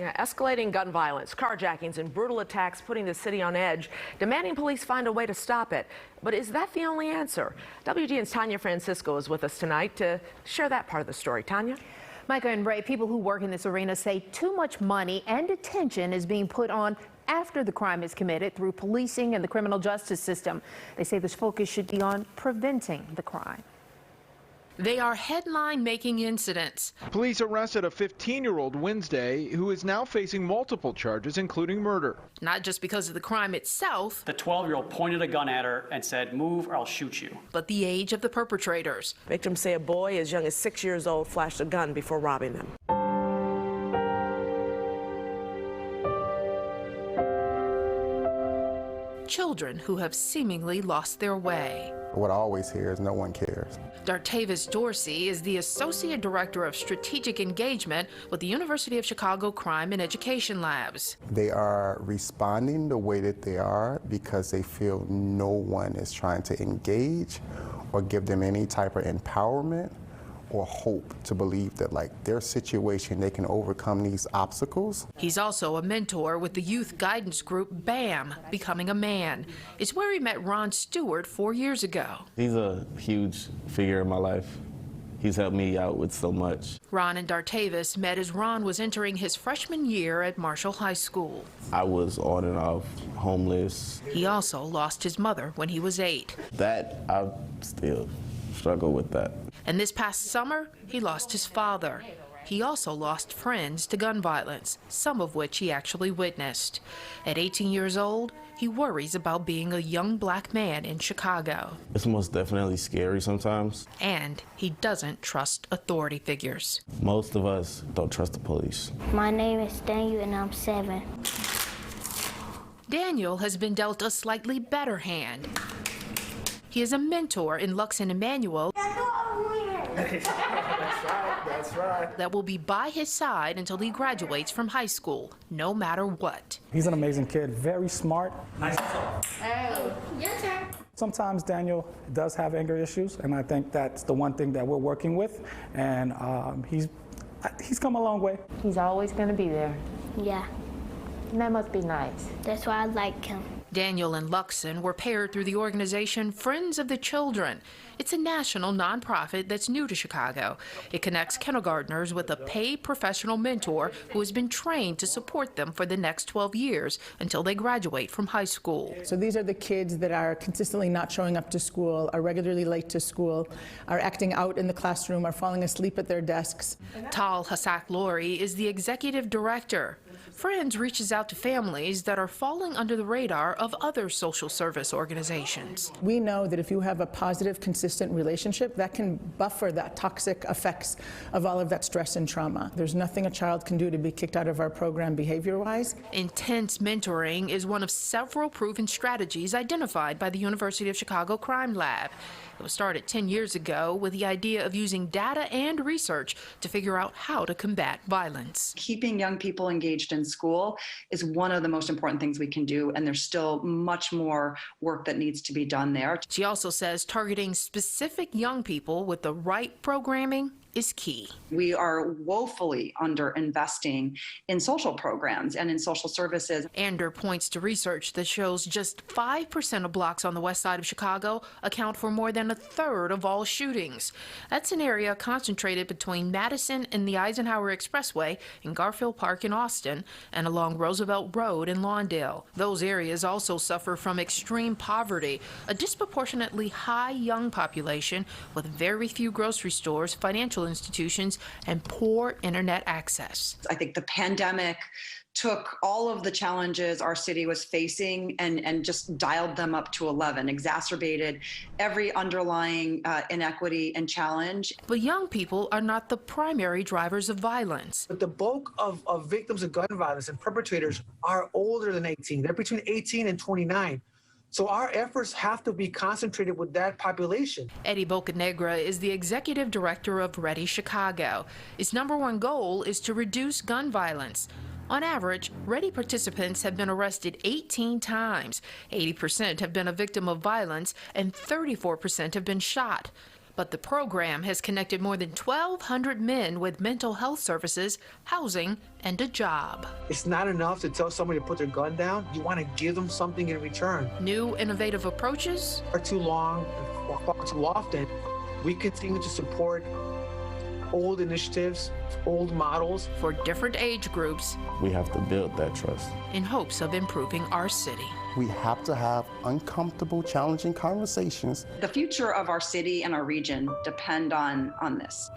Yeah, escalating gun violence, carjackings, and brutal attacks putting the city on edge, demanding police find a way to stop it. But is that the only answer? WGN's Tanya Francisco is with us tonight to share that part of the story. Tanya? Micah and Ray, people who work in this arena say too much money and attention is being put on after the crime is committed through policing and the criminal justice system. They say this focus should be on preventing the crime. They are headline-making incidents. Police arrested a 15-year-old Wednesday who is now facing multiple charges, including murder. Not just because of the crime itself. The 12-year-old pointed a gun at her and said, "Move or I'll shoot you." But the age of the perpetrators. Victims say a boy as young as 6 years old flashed a gun before robbing them. Children who have seemingly lost their way. What I always hear is no one cares. Dartavis Dorsey is the Associate Director of Strategic Engagement with the University of Chicago Crime and Education Labs. They are responding the way that they are because they feel no one is trying to engage or give them any type of empowerment or hope to believe that, like, their situation, they can overcome these obstacles. He's also a mentor with the youth guidance group BAM, Becoming a Man. It's where he met Ron Stewart 4 years ago. He's a huge figure in my life. He's helped me out with so much. Ron and Dartavis met as Ron was entering his freshman year at Marshall High School. I was on and off homeless. He also lost his mother when he was 8. That, I still struggle with that. And this past summer, he lost his father. He also lost friends to gun violence, some of which he actually witnessed. At 18 years old, he worries about being a young black man in Chicago. It's most definitely scary sometimes. And he doesn't trust authority figures. Most of us don't trust the police. My name is Daniel and I'm 7. Daniel has been dealt a slightly better hand. He is a mentor in Lux and Emmanuel. That's right. That will be by his side until he graduates from high school, no matter what. He's an amazing kid, very smart. Nice. Hey, your turn. Sometimes Daniel does have anger issues, and I think that's the one thing that we're working with, and he's come a long way. He's always going to be there. Yeah. And that must be nice. That's why I like him. Daniel and Luxon were paired through the organization Friends of the Children. It's a national nonprofit that's new to Chicago. It connects kindergartners with a paid professional mentor who has been trained to support them for the next 12 years until they graduate from high school. So these are the kids that are consistently not showing up to school, are regularly late to school, are acting out in the classroom, are falling asleep at their desks. Tal Hassak-Lori is the executive director. Friends reaches out to families that are falling under the radar of other social service organizations. We know that if you have a positive, consistent relationship, that can buffer that toxic effects of all of that stress and trauma. There's nothing a child can do to be kicked out of our program behavior-wise. Intense mentoring is one of several proven strategies identified by the University of Chicago Crime Lab. It was started 10 years ago with the idea of using data and research to figure out how to combat violence. Keeping young people engaged in school is one of the most important things we can do, and there's still much more work that needs to be done there. She also says targeting specific young people with the right programming is key. We are woefully under-investing in social programs and in social services. Ander points to research that shows just 5% of blocks on the west side of Chicago account for more than a third of all shootings. That's an area concentrated between Madison and the Eisenhower Expressway in Garfield Park in Austin and along Roosevelt Road in Lawndale. Those areas also suffer from extreme poverty, a disproportionately high young population with very few grocery stores, financial institutions, and poor internet access. I think the pandemic took all of the challenges our city was facing and just dialed them up to 11, exacerbated every underlying inequity and challenge. But young people are not the primary drivers of violence. But the bulk of victims of gun violence and perpetrators are older than 18. They're between 18 and 29. So our efforts have to be concentrated with that population. Eddie Bocanegra is the executive director of Ready Chicago. Its #1 goal is to reduce gun violence. On average, Ready participants have been arrested 18 times. 80% have been a victim of violence and 34% have been shot. But the program has connected more than 1,200 men with mental health services, housing, and a job. It's not enough to tell somebody to put their gun down. You want to give them something in return. New innovative approaches? For too long, far too often, we continue to support old initiatives, old models. For different age groups. We have to build that trust. In hopes of improving our city. We have to have uncomfortable, challenging conversations. The future of our city and our region depend on this.